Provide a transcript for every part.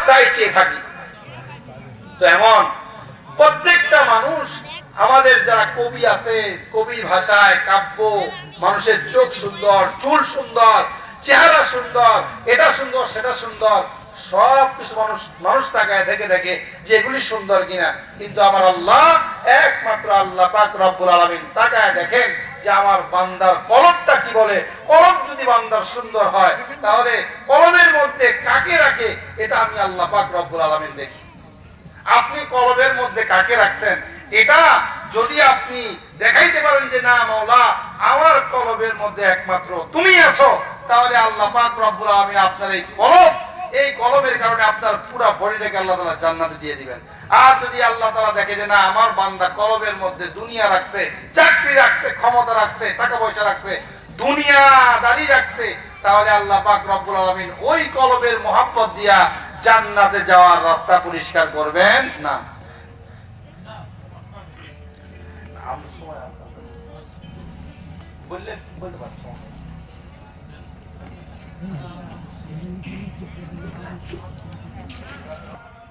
তাই চেয়ে থাকি। তো এমন প্রত্যেকটা মানুষ, আমাদের যারা কবি আছে, কবির ভাষায় কাব্য, মানুষের চোখ সুন্দর, চুল সুন্দর, চেহারা সুন্দর, এটা সুন্দর সেটা সুন্দর, সব কিছু মানুষ তাকায় দেখে দেখে যে এগুলি সুন্দর কিনা। কিন্তু আমার আল্লাহ, একমাত্র আল্লাহ পাক রব্বুল আলামিন তাকায় দেখেন যে আমার বান্দার কলবটা কি বলে। কলব যদি বান্দার সুন্দর হয়, তাহলে কলবের মধ্যে কাকে রাখে এটা আমি আল্লাহ পাক রব্বুল আলামিন দেখি। আপনি কলবের মধ্যে কাকে রাখছেন, এটা যদি আপনি দেখাইতে পারেন যে না মাওলা, আমার কলবের মধ্যে একমাত্র তুমি আছো, তাহলে আল্লাহ পাক রব্বুল আলামিন আপনার এই কলবের কারণে আপনার পুরো বডিটাকে আল্লাহ তাআলা জান্নাতে দিয়ে দিবেন। আর যদি আল্লাহ তাআলা দেখে যে না আমার বান্দা কলবের মধ্যে দুনিয়া রাখছে, চাকরি রাখছে, ক্ষমতা রাখছে, টাকা পয়সা রাখছে, দুনিয়াদারি রাখছে, তাহলে আল্লাহ পাক রব্বুল আলামিন ওই কলবের মোহাব্বত দিয়া জান্নাতে যাওয়ার রাস্তা পরিষ্কার করবেন না।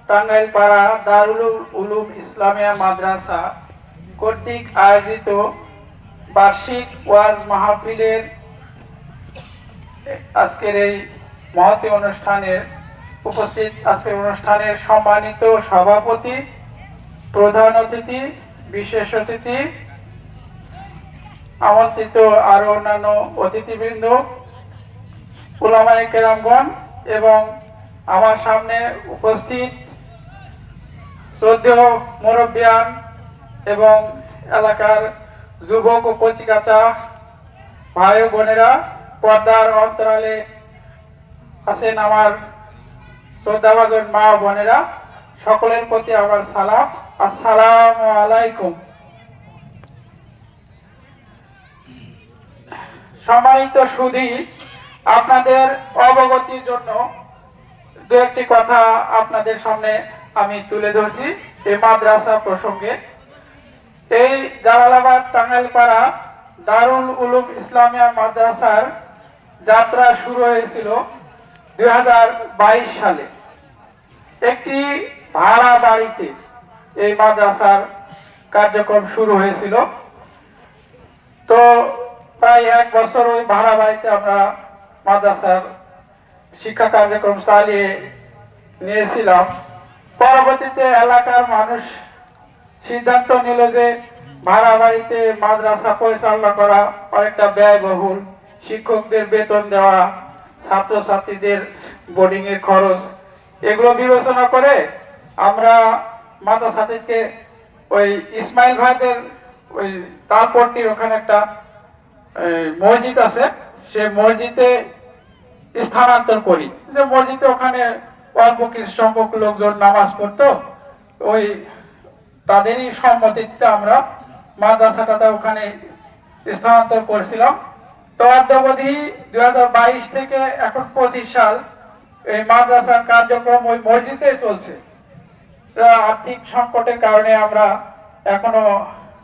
টাঙ্গাইলপাড়া দারুল উলুম ইসলামিয়া মাদ্রাসা কর্তৃক আয়োজিত বার্ষিক ওয়াজ মাহফিলের আজকের এই মহতী অনুষ্ঠানের উপস্থিত, আজকের অনুষ্ঠানের সম্মানিত সভাপতি, প্রধান অতিথি, বিশেষ অতিথি, আমন্ত্রিত আরো অন্যান্য অতিথিবৃন্দ, উলামায়ে কেরামগণ এবং আমার সামনে উপস্থিত শ্রদ্ধেয় মুরব্বিয়ান এবং এলাকার যুবক ও কচিকাঁচা ভাই ও বোনেরা, পর্দার অন্তরালে আছেন আমার শ্রদ্ধাভাজন মা ও বোনেরা, সকলের প্রতি আমার সালাম, আসসালামু আলাইকুম। সম্মানিত সুধী, আপনাদের অবগতির জন্য দু একটি কথা আপনাদের সামনে আমি তুলে ধরছি এই মাদ্রাসা প্রসঙ্গে। এই জালালাবাদ টাঙ্গাইলপাড়া দারুল উলুম ইসলামিয়া মাদ্রাসার যাত্রা শুরু হয়েছিল 2022 সালে। একটি ভাড়া বাড়িতে এই মাদ্রাসার কার্যক্রম শুরু হয়েছিল। তো প্রায় 1 বছর ওই ভাড়া বাড়িতে আমরা মাদ্রাসার শিক্ষা কার্যক্রম চালিয়ে নিয়েছিলাম। পরবর্তীতে এলাকার মানুষ সিদ্ধান্ত নিল যে ভাড়া বাড়িতে মাদ্রাসা পরিচালনা করা অনেকটা ব্যয়বহুল, শিক্ষকদের বেতন দেওয়া, ছাত্রছাত্রীদের বোর্ডিং এর খরচ, এগুলো বিবেচনা করে আমরা মাদ্রাসাটিকে ওই ইসমাইল ভাইদের ওই তালপট্টির ওখানে একটা মসজিদ আছে, সে মসজিদে স্থানান্তর করি। যে মসজিদে ওখানে অল্প কিছু সংখ্যক লোকজন নামাজ পড়তো, ওই তাদেরই সম্মতিতে আমরা মাদ্রাসাটা ওখানে স্থানান্তর করেছিলাম। তো অদ্যাবধি 2022 থেকে এখন 25 সাল এই মাদ্রাসার কার্যক্রম ওই মসজিদে চলছে। আর্থিক সংকটের কারণে আমরা এখনো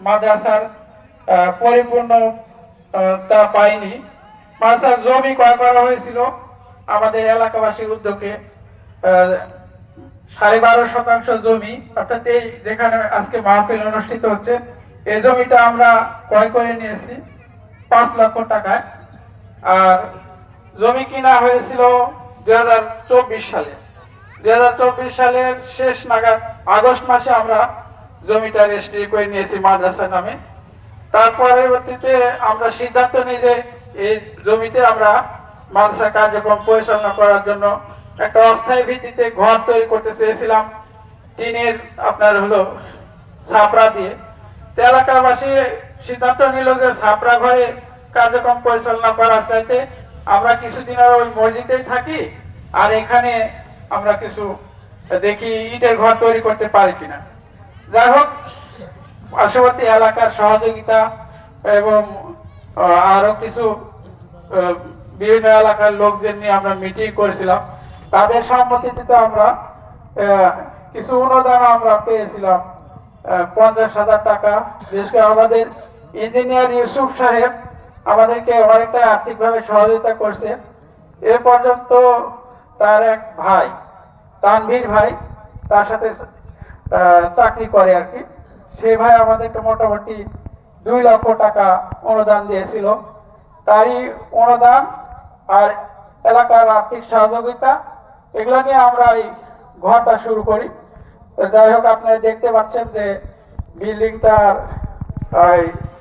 মাদ্রাসার পরিপূর্ণ তা পাইনি। মাদ্রাসার জমি ক্রয় করা হয়েছিল আমাদের এলাকাবাসীর উদ্যোগে, 12.5% জমি, অর্থাৎ এই যেখানে আজকে মাহফিল অনুষ্ঠিত হচ্ছে এই জমিটা আমরা ক্রয় করে নিয়েছি 5 লক্ষ টাকায়। আর জমি কিনা হয়েছিল 2024 সালে। 2024 সালের শেষ নাগাদ আগস্ট মাসে আমরা জমিটা রেজিস্ট্রি করে নিয়েছি মাদ্রাসা নামে। তার পরবর্তীতে আমরা সিদ্ধান্ত নিই যে এই জমিতে আমরা মাদ্রাসা কার্যক্রম পরিচালনা করার জন্য একটা অস্থায়ী ভিত্তিতে ঘর তৈরি করতে চেয়েছিলাম, টিনের আপনার হলো ছাপরা দিয়ে। এলাকাবাসী সিদ্ধান্ত নিল যে ছাপরা ঘরে কার্যক্রম পরিচালনা করার চাইতে আমরা কিছুদিন আর ওই মসজিদেই থাকি, আর এখানে আমরা কিছু দেখি ইটের ঘর তৈরি করতে পারি কিনা। যাই হোক, পার্শ্ববর্তী এলাকার সহযোগিতা এবং আরো কিছু বিভিন্ন এলাকার লোকদের নিয়ে আমরা মিটিং করেছিলাম, তাদের সম্মতিতে আমরা কিছু অনুদান আমরা পেয়েছিলাম 50,000 টাকা। বিশেষ করে আমাদের ইঞ্জিনিয়ার ইউসুফ সাহেব আমাদেরকে অনেকটা আর্থিকভাবে সহযোগিতা করছে। এ পর্যন্ত তার এক ভাই তানভীর ভাই, তার সাথে চাকরি করে আর কি। সেই ভাই আমাদেরকে মোটামুটি 2 লক্ষ টাকা অনুদান দিয়েছিল। তারই অনুদান আর এলাকার আর্থিক সহযোগিতা এগুলো নিয়ে আমরা এই ঘরটা শুরু করি। তো যাই হোক, আপনারা দেখতে পাচ্ছেন যে বিল্ডিংটার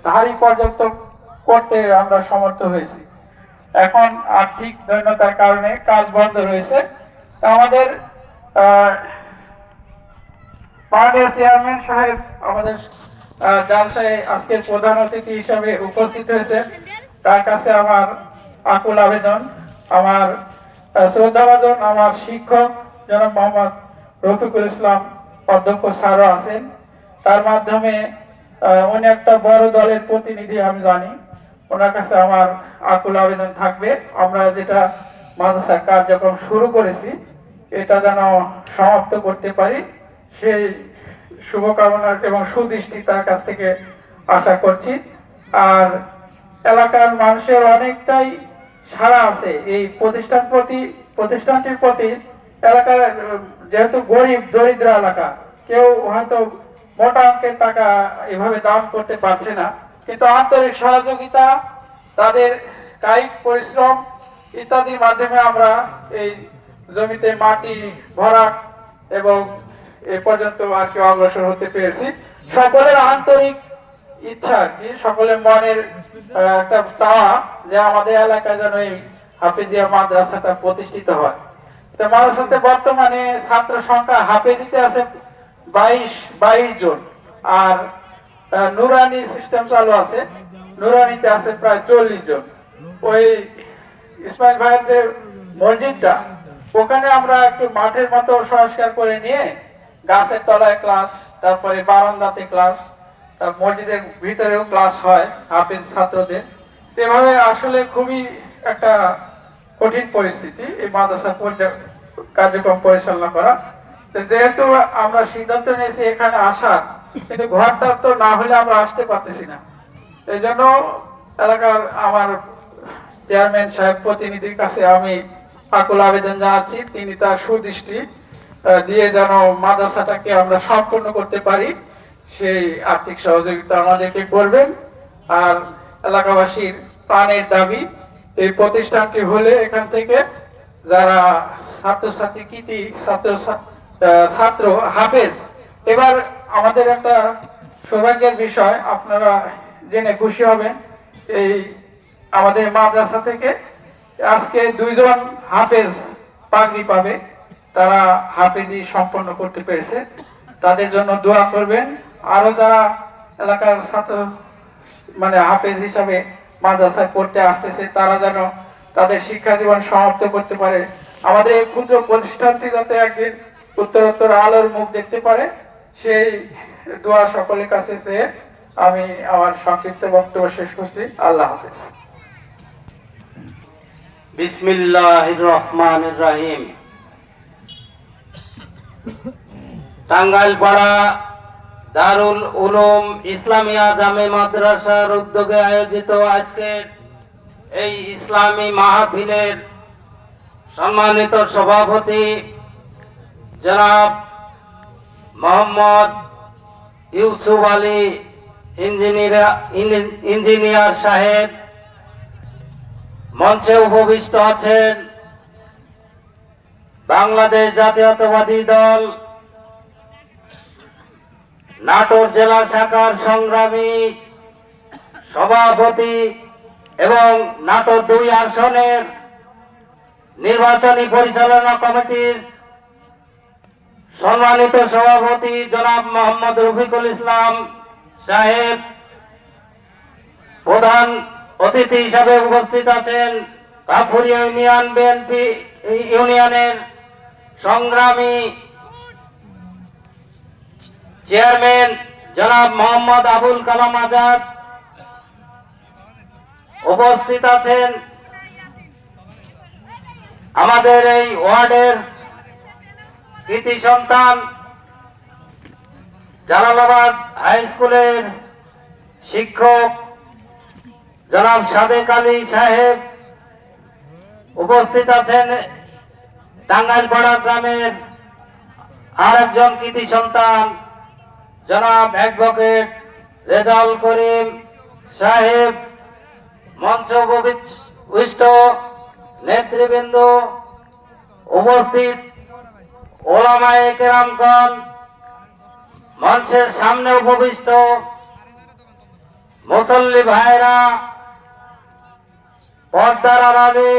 ধারী পর্যন্ত করতে আমরা সমর্থ হয়েছি। এখন আর্থিক দৈন্যতার কারণে কাজ বন্ধ রয়েছে। আমাদের মাননীয় চেয়ারম্যান সাহেব আমাদের জালসায় আজকের প্রধান অতিথি হিসাবে উপস্থিত হয়েছে। তার কাছে আমার আকুল আবেদন, আমার শ্রদ্ধাভাজন আমার শিক্ষক জনাব মোহাম্মদ রফিকুল ইসলাম অধ্যক্ষ স্যারও আছেন। তার মাধ্যমে উনি একটা বড় দলের প্রতিনিধি, আমি জানি। ওনার কাছে আমার আকুল আবেদন থাকবে, আমরা যেটা মাদ্রাসার কার্যক্রম শুরু করেছি এটা যেন সমাপ্ত করতে পারি, সেই শুভকামনা এবং সুদৃষ্টি তার কাছ থেকে আশা করছি। আর এলাকার মানুষের অনেকটাই সাড়া আছে এই প্রতিষ্ঠানটির প্রতি। এলাকার যেহেতু গরিব দরিদ্র এলাকা, কেউ হয়তো মোটা অঙ্কের টাকা এভাবে দান করতে পারছে না, কিন্তু আন্তরিক সহযোগিতা, তাদের কায়িক পরিশ্রম ইত্যাদির মাধ্যমে আমরা এই জমিতে মাটি ভরা এবং এ পর্যন্ত আজকে অগ্রসর হতে পেরেছি। সকলের আন্তরিক ইচ্ছা আর কি, সকলের মনের একটা চাওয়া যে আমাদের এলাকায় যেন এই হাফেজিয়া মাদ্রাসাটা প্রতিষ্ঠিত হয়। তো মাদ্রাসাতে বর্তমানে ছাত্র সংখ্যা হাফেজিতে আছে 22 জন, আর নুরানি সিস্টেম চালু আছে, নুরানিতে আছে প্রায় 40 জন। ওই ইসমাইল ভাইয়ের যে মসজিদটা, ওখানে আমরা একটু মাঠের মতো সংস্কার করে নিয়ে গাছের তলায় ক্লাস, তারপরে বারান্দাতে ক্লাস, মসজিদের ভিতরেও ক্লাস হয় হাফেজ ছাত্রদের। এভাবে আসলে খুবই একটা কঠিন পরিস্থিতি এই মাদ্রাসা কার্যক্রম পরিচালনা করা। যেহেতু আমরা সিদ্ধান্ত নিয়েছি এখানে আসার, কিন্তু ঘরটা তো না হলে আমরা আসতে পারতেছি না। এই জন্য এলাকার আমার চেয়ারম্যান সাহেব প্রতিনিধির কাছে আমি আকুল আবেদন জানাচ্ছি, তিনি তার সুদৃষ্টি দিয়ে যেন মাদ্রাসাটাকে আমরা সম্পূর্ণ করতে পারি, সেই আর্থিক সহযোগিতা আমাদেরকে করবেন। আর এলাকাবাসীর প্রাণের দাবি, এই প্রতিষ্ঠানটি হলে এখান থেকে যারা ছাত্রছাত্রী কৃতি ছাত্র হাফেজ, এবার আমাদের একটা সৌভাগ্যের বিষয়, আপনারা জেনে খুশি হবেন, এই আমাদের মাদ্রাসা থেকে আজকে 2 জন হাফেজ পাগড়ি পাবে। তারা হাফেজি সম্পন্ন করতে পেরেছে, তাদের জন্য দোয়া করবেন। আরো যারা এলাকার ছাত্র হাফেজ হিসাবে মাদ্রাসায় পড়তে আসতেছে, তারা যেন তাদের শিক্ষা জীবন সমাপ্ত করতে পারে, আমাদের এই ক্ষুদ্র প্রতিষ্ঠানটি যাতে একদিন উত্তরোত্তর আলোর মুখ দেখতে পারে, সেই দোয়া সকলের কাছে চেয়ে আমি আমার সংক্ষিপ্ত বক্তব্য শেষ করছি। আল্লাহ হাফেজ। বিসমিল্লাহির রহমানির রহিম। টাঙ্গাইলপাড়া দারুল উলুম ইসলামিয়া জামে মাদ্রাসার উদ্যোগে আয়োজিত আজকের এই ইসলামী মাহফিলের সম্মানিত সভাপতি জনাব মোহাম্মদ ইউসুফ আলী ইঞ্জিনিয়ার সাহেব, মঞ্চে উপবিষ্ট আছেন বাংলাদেশ জাতীয়তাবাদী দল নাটোর জেলা শাখার সংগ্রামী সভাপতি এবং নাটোর 2 আসনের নির্বাচনী পরিচালনা কমিটির সম্মানিত সভাপতি জনাব মোহাম্মদ রফিকুল ইসলাম সাহেব। প্রধান অতিথি হিসাবে উপস্থিত আছেন কাফুরিয়া ইউনিয়ন বিএনপি ইউনিয়নের সংগ্রামী চেয়ারম্যান জনাব মোহাম্মদ আবুল কালাম আজাদ। উপস্থিত আছেন আমাদের এই ওয়ার্ডের কৃতি সন্তান জালালাবাদ হাই স্কুলের শিক্ষক জনাব সাদেক আলী সাহেব। উপস্থিত আছেন টাঙ্গাইলপাড়া গ্রামের আর একজন কৃতি সন্তান জনাব অ্যাডভোকেট রেজাউল করিম সাহেব, মঞ্চ উপবিষ্ট নেতৃবৃন্দ, উপস্থিত ওলামায়ে কেরামগণ, মঞ্চের সামনে উপবিষ্ট মুসল্লি ভাইরা, পর্দার আড়ালে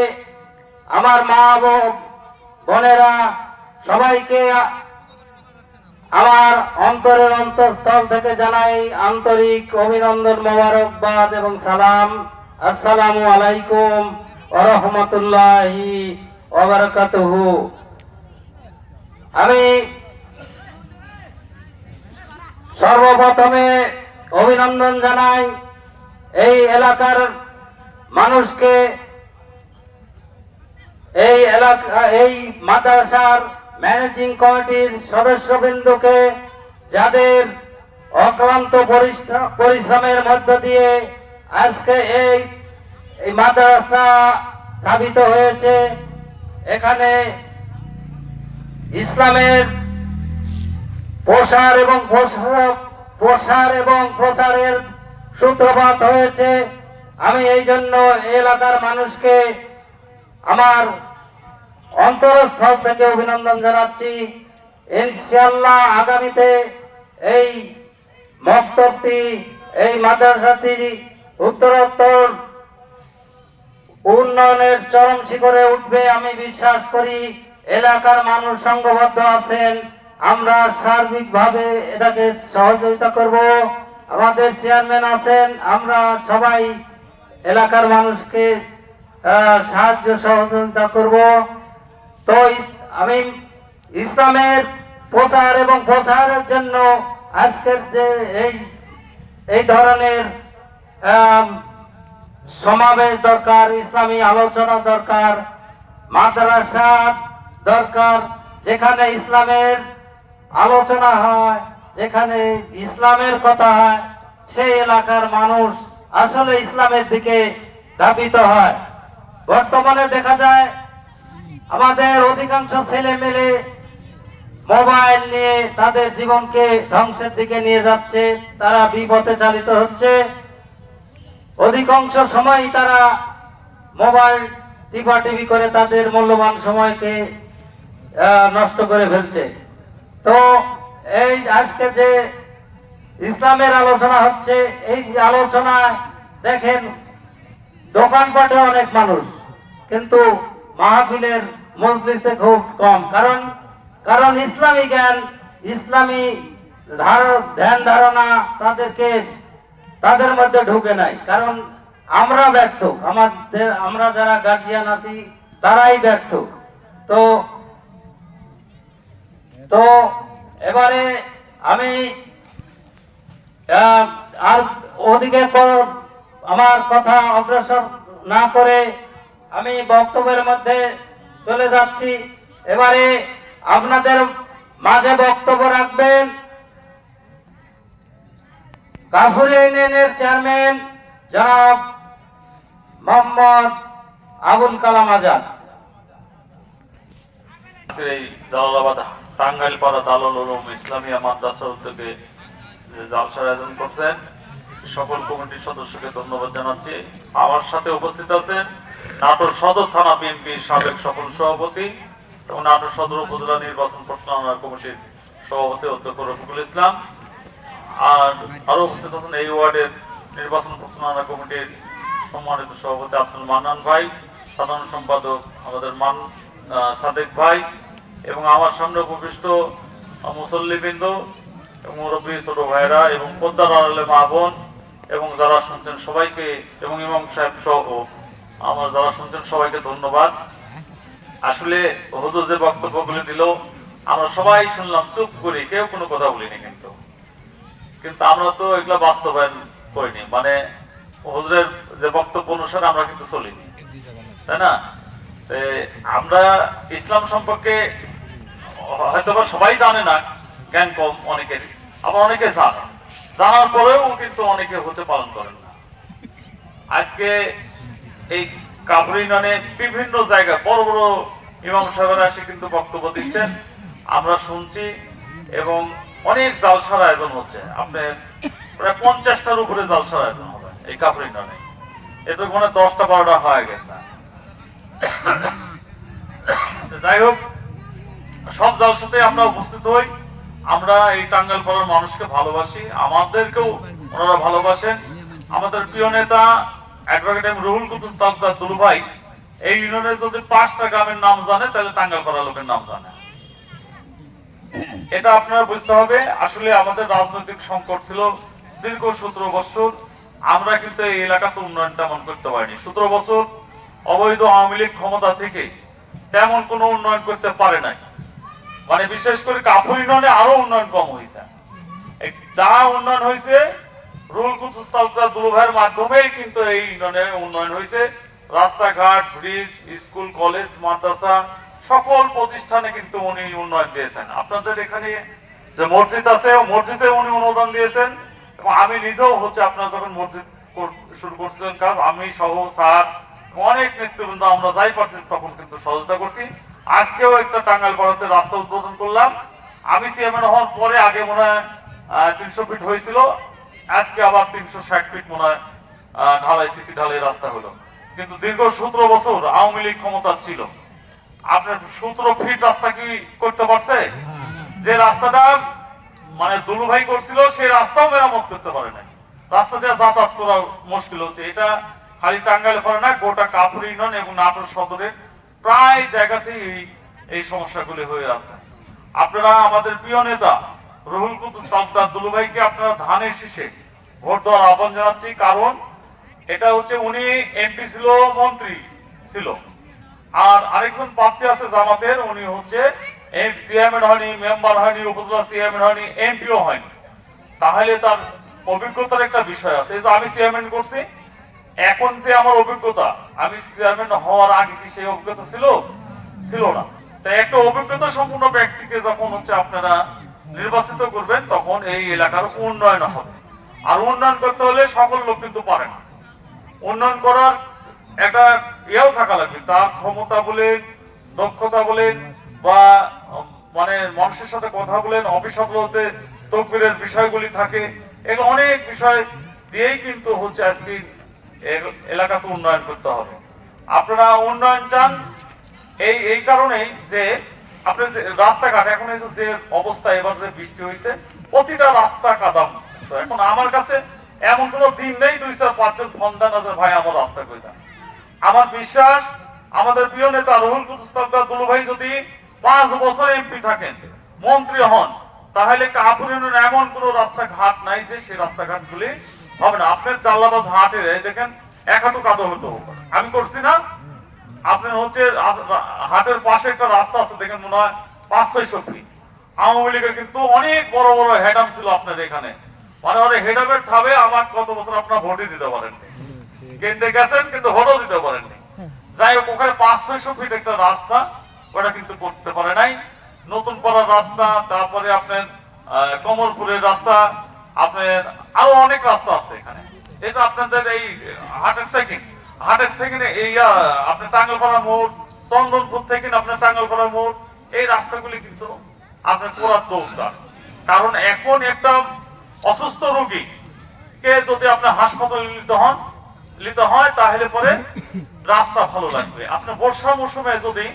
আমার মা বোনেরা, সবাইকে আমার অন্তরের অন্তঃস্থল থেকে জানাই আন্তরিক অভিনন্দন, মোবারকবাদ এবং সালাম। আসসালামু আলাইকুম ওয়া রাহমাতুল্লাহি ওয়া বারাকাতুহু। আমি সর্বপ্রথমে অভিনন্দন জানাই এই এলাকার মানুষকে, এই মাদ্রাসার ম্যানেজিং কমিটির সদস্যবৃন্দকে, যাদের অক্লান্ত পরিশ্রমের মধ্য দিয়ে আজকে এই মাদ্রাসা স্থাপিত হয়েছে। এখানে ইসলামের প্রসার এবং প্রচারের সূত্রপাত হয়েছে। আমি এই জন্য এলাকার মানুষকে আমার অন্তরস্থল থেকে অভিনন্দন জানাচ্ছি। ইনশাআল্লাহ আগামীতে এই মক্তবটি, এই মাদ্রাসাটি উত্তরোত্তর উন্নয়নের চরম শিখরে উঠবে আমি বিশ্বাস করি। এলাকার মানুষ সংঘবদ্ধ আছেন, আমরা সার্বিকভাবে এটাকে সহযোগিতা করব। আমাদের চেয়ারম্যান আছেন, আমরা সবাই এলাকার মানুষকে সাহায্য সহযোগিতা করব। তো আমি ইসলামের প্রচার এবং প্রসারের জন্য আজকের যে এই ধরনের সমাবেশ দরকার, ইসলামী আলোচনা দরকার, মাদ্রাসা দরকার, যেখানে ইসলামের আলোচনা হয়, যেখানে ইসলামের কথা হয়, সেই এলাকার মানুষ আসলে ইসলামের দিকে ধাবিত হয়। বর্তমানে দেখা যায় আমাদের অধিকাংশ ছেলে মেয়ে মোবাইল নিয়ে তাদের জীবনকে ধ্বংসের দিকে নিয়ে যাচ্ছে, তারা বিপথে চালিত হচ্ছে। অধিকাংশ সময় তারা মোবাইল টিপাটিপি করে তাদের মূল্যবান সময়কে নষ্ট করে ফেলছে। তো এই আজকে যে ইসলামের আলোচনা হচ্ছে, এই আলোচনায় দেখেন দোকানপাটে অনেক মানুষ, কিন্তু মাহফিলের মজলিসে খুব কম। কারণ ইসলামী জ্ঞান, ইসলামী ধ্যান ধারণা তাদের মধ্যে ঢুকে নাই। কারণ আমরা ব্যর্থ, আমরা যারা গার্জিয়ান আছি তারাই ব্যর্থ। তো এবারে আমি আর ওদিকে আমার কথা অগ্রসর না করে আমি বক্তব্যের মধ্যে চলে যাচ্ছি। এবারে আপনাদের মাঝে বক্তব্য রাখবেন কাফুরিয়া ইউনিয়নের চেয়ারম্যান জনাব মোহাম্মদ আবুল কালাম আজাদ। এই জালালাবাদ টাঙ্গাইল পাড়া দারুল উলুম ইসলামিয়া মাদ্রাসার উদ্যোগে যে জালসার আয়োজন করছেন, সকল কমিটির সদস্যকে ধন্যবাদ জানাচ্ছি। আমার সাথে উপস্থিত আছেন নাটোর সদর থানা বিএনপির সাবেক সকল সভাপতি এবং নাটোর সদর উপজেলা নির্বাচন পরিচালনা কমিটির সভাপতি অধ্যক্ষ রফিকুল ইসলাম, আর আরো উপস্থিত আছেন এই ওয়ার্ডের নির্বাচন পরিচালনা কমিটির সম্মানিত সভাপতি আব্দুল মান্নান ভাই, সাধারণ সম্পাদক আমাদের সাদেক ভাই, এবং আমার সামনে উপবিষ্ট মুসল্লিবৃন্দ এবং মুরব্বী ছোট ভাইরা এবং পদ্মার আড়ালে মা বোন এবং যারা শুনছেন সবাইকে, এবং ইমাম সাহেব সহ আমার যারা শুনছেন সবাইকে ধন্যবাদ। আসলে হুজুর যে বক্তব্যগুলি দিল আমরা সবাই শুনলাম চুপ করি, কেউ কোনো কথা বলিনি, কিন্তু আমরা তো এগুলো বাস্তবায়ন করিনি। মানে হুজুরের যে বক্তব্য অনুসারে আমরা কিন্তু চলিনি, তাই না? আমরা ইসলাম সম্পর্কে হয়তো সবাই জানে না, জ্ঞান কম অনেকের, আবার অনেকে জানে, জানার পরেও কিন্তু অনেকে হচ্ছে পালন করেন না। আজকে এই কাফুরিয়া ইউনিয়নে বিভিন্ন জায়গায় বড় বড় ইমাম সাহেবরা এসে কিন্তু বক্তব্য দিচ্ছেন, আমরা শুনছি এবং অনেক জালসার আয়োজন হচ্ছে। আপনার প্রায় 50টার উপরে জালসার আয়োজন হবে এই কাপড় ইউনিয়নে। এতে মনে 10টা 12টা হয়ে গেছে। যাই হোক, সব জালসাতে আমরা উপস্থিত হই। আমরা এই টাঙ্গাইল পাড়ার মানুষকে ভালোবাসি, আমাদেরকেও ওনারা ভালোবাসেন। আমাদের প্রিয় নেতা অ্যাডভোকেট এম রুহুল কুদ্দুস তালুকদার দুলু ভাই এই ইউনিয়নের যদি 5টা গ্রামের নাম জানে তাহলে টাঙ্গাইল পাড়ার লোকের নাম জানে। এটা আপনারা বুঝতে হবে। আসলে আমাদের রাজনৈতিক সংকট ছিল দীর্ঘ 17 বছর। আমরা কিন্তু এই এলাকাতে উন্নয়ন তেমন করতে পারিনি। 17 বছর অবৈধ আওয়ামী লীগ ক্ষমতা থেকে তেমন কোনো উন্নয়ন করতে পারে নাই। মানে বিশেষ করে কাপুর ইউনিয়নে আরো উন্নয়ন কম হয়েছে। যা উন্নয়ন হয়েছে রুহুল কুদ্দুস তালুকদার দুলু ভাইয়ের মাধ্যমেই কিন্তু এই ইউনিয়নে উন্নয়ন হয়েছে। রাস্তাঘাট, ব্রিজ, স্কুল, কলেজ, মাদ্রাসা সকল প্রতিষ্ঠানে কিন্তু উনি উন্নয়ন দিয়েছেন। আপনাদের এখানে যে মসজিদ আছে, মসজিদে উনি অনুদান দিয়েছেন এবং আমি নিজেও হচ্ছে আপনারা যখন মসজিদ শুরু করছিলেন কাজ, আমি সহ স্যার অনেক নেতৃবৃন্দ আমরা যাই পারছি তখন কিন্তু সহযোগিতা করছি। আজকেও একটা টাঙ্গাইল পাড়াতে রাস্তা উদ্বোধন করলাম। আমি চেয়ারম্যান হওয়ার পরে আগে মনে হয় 300 ফিট হয়েছিল, আজকে আবার 360 ফিট মনে হয় ঢালাই, সিসি ঢালাই রাস্তা হলো। কিন্তু দীর্ঘ 17 বছর আওয়ামী লীগ ক্ষমতা ছিল। আপনার 17 ফিট রাস্তা কি করতে পারছে? যে রাস্তাটা মানে দুলু ভাই করছিল সেই রাস্তাও মেরামত করতে পারে না। রাস্তা দিয়ে যাতায়াত করা মুশকিল হচ্ছে। এটা খালি টাঙ্গাইল পাড়া না, গোটা কাপুর ইউনিয়ন এবং নাটোর সদরে প্রায় জায়গাতেই এই সমস্যাগুলি হয়ে আছে। আপনারা আমাদের প্রিয় নেতা রুহুল কুদ্দুস তালুকদার দুলু ভাইকে আপনারা ধানের শীষে ভোট দেওয়ার আহ্বান জানাচ্ছি। কারণ এটা হচ্ছে উনি এমপি ছিল, মন্ত্রী ছিল, আর আরেকজন প্রার্থী আছে জামাতের, উনি হচ্ছে চেয়ারম্যান হয়নি, মেম্বার হয়নি, উপজেলা চেয়ারম্যান হয়নি, এমপিও হয়নি। তাহলে তার অভিজ্ঞতার একটা বিষয় আছে। এই যে আমি চেয়ারম্যান করছি, এখন যে আমার অভিজ্ঞতা, আমি চেয়ারম্যান হওয়ার আগে কি সেই অভিজ্ঞতা ছিল? ছিল না। তাই একটা অভিজ্ঞতা সম্পূর্ণ ব্যক্তিকে যখন হচ্ছে আপনারা নির্বাচিত করবেন তখন এই এলাকার উন্নয়ন হবে। আর উন্নয়ন করতে হলে সকল লোক কিন্তু পারে না। উন্নয়ন করার একটা ইয়েও থাকা লাগবে, তার ক্ষমতা বলেন, দক্ষতা বলেন, বা মানে মানুষের সাথে কথা বলেন, অফিস আদালতে তকবিরের বিষয়গুলি থাকে, এগুলো অনেক বিষয় দিয়েই কিন্তু হচ্ছে আজকে এলাকাকে উন্নয়ন করতে হবে। আপনারা উন্নয়ন চান এই কারণেই যে আপনি রাস্তাঘাট এখন যে অবস্থা, এবার যে বৃষ্টি হয়েছে প্রতিটা রাস্তা কাদা। তো এখন আমার কাছে এমন কোন দিন নেই 2-4-5 জন ফোন দেন আছে ভাই আমার রাস্তা কই দেন। আমার বিশ্বাস আমাদের প্রিয় নেতা রুহুল কুদ্দুস তালুকদার দুলু ভাই যদি 5 বছর এমপি থাকেন, মন্ত্রী হন, তাহলে কাপুর ইউনিয়নে এমন কোন রাস্তাঘাট নাই যে সেই রাস্তাঘাট গুলি হবে না। আপনার জাল্লাবাদ হাটের দেখেন এক হাঁটু কাদা হতো, আমি করছি না? আপনার হচ্ছে হাটের পাশে একটা রাস্তা আছে দেখেন মনে হয় 500-600 ফিট। আওয়ামী লীগের কিন্তু অনেক বড় বড় হেডাম ছিল আপনার এখানে, মানে অনেক হেডামের খাবে আমার কত বছর আপনার ভোটই দিতে পারেননি, কেন্দ্রে গেছেন কিন্তু ভোটও দিতে পারেননি। যাই হোক, ওখানে 500-600 ফিট একটা রাস্তা ওটা কিন্তু করতে পারে নাই। নতুন পাড়ার রাস্তা, তারপরে আপনার কমলপুরের রাস্তা, আপনার আরো অনেক রাস্তা আছে এখানে। এই যে আপনাদের এই হাটের থেকে এই আপনার টাঙ্গাইলপাড়া মোড়, চন্দনপুর থেকে আপনার টাঙ্গাইলপাড়া মোড়, এই রাস্তাগুলি কিন্তু আপনার করার দরকার। কারণ এখন একটা অসুস্থ রোগী কে যদি আপনার হাসপাতালে নিতে হয় তাহলে পরে রাস্তা ভালো লাগবে। আপনার বর্ষা মৌসুমে যদি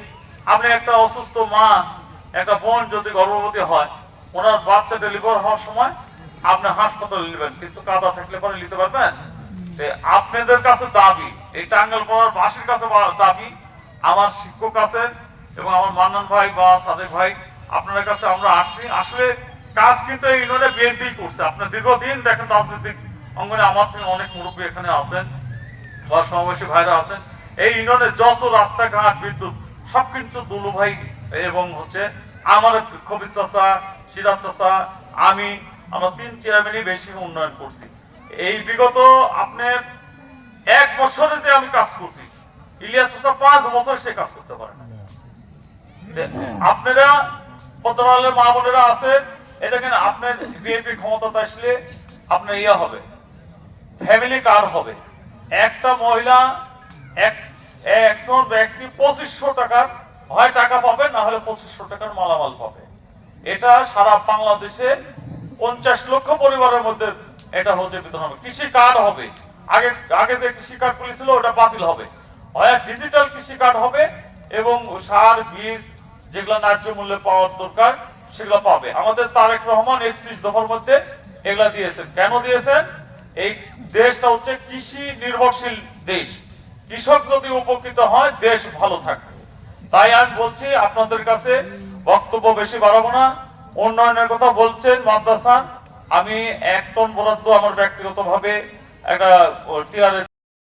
আপনি একটা অসুস্থ মা, একটা বোন যদি গর্ভবতী হয়, ওনার বাচ্চা ডেলিভার হওয়ার সময় আপনি হাসপাতালে নেবেন, কিন্তু কাদা থাকলে পরে নিতে পারবেন? আপনাদের কাছে দাবি, এই টাঙ্গাইলপাড়ার বাসীর কাছে দাবি, আমার শিক্ষক আছে এবং আমার মান্নান ভাই বা সাদেক ভাই, আপনাদের কাছে আমরা আসছি। আসলে কাজ কিন্তু এই ইউনিয়নে বিএনপি করছে। আপনার দীর্ঘদিন দেখেন রাজনৈতিক অঙ্গনে আমার অনেক মুরব্বী এখানে আছেন বা সমাবেশী ভাইরা আছেন। এই ইউনিয়নে যত রাস্তাঘাট, বিদ্যুৎ সব কিন্তু দুলু ভাই এবং হচ্ছে আমার খবির চাচা, সিরাজ চাচা, আমরা 3 চেয়ারম্যানই বেশি উন্নয়ন করছি। এই বিগত আপনার 1 বছরে যে আমি কাজ করছি, ইলিয়াস চাচা 5 বছর সে কাজ করতে পারে না। আপনারা পদ্মালের মা বোনেরা আছে, এই দেখেন আপনার বিএনপি ক্ষমতাতে আসলে আপনার ইয়ে হবে, ফ্যামিলি কার হবে। একটা মহিলা, একজন ব্যক্তি 2500 টাকার হয় টাকা পাবে, না হলে 2500 টাকার মালামাল পাবে। এটা সারা বাংলাদেশে 50 লক্ষ পরিবারের মধ্যে এটা হচ্ছে বিতরণ হবে। কৃষি কার্ড হবে, আগে আগে যে কৃষি কার্ডগুলি ছিল ওটা বাতিল হবে, হয় ডিজিটাল কৃষি কার্ড হবে এবং সার বীজ যেগুলো ন্যায্য মূল্যে পাওয়ার দরকার সেগুলো পাবে। আমাদের তারেক রহমান 31 দফার মধ্যে এগুলা দিয়েছেন। কেন দিয়েছেন? এই দেশটা হচ্ছে কৃষি নির্ভরশীল দেশ, কৃষক যদি উপকৃত হয় দেশ ভালো থাকবে। তাই আমি বলছি আপনাদের কাছে বক্তব্য বেশি বাড়াবো না। উন্নয়নের কথা বলছেন মাদ্রাসা, আমি 1 টন বরাদ্দ আমার ব্যক্তিগতভাবে একটা টিআর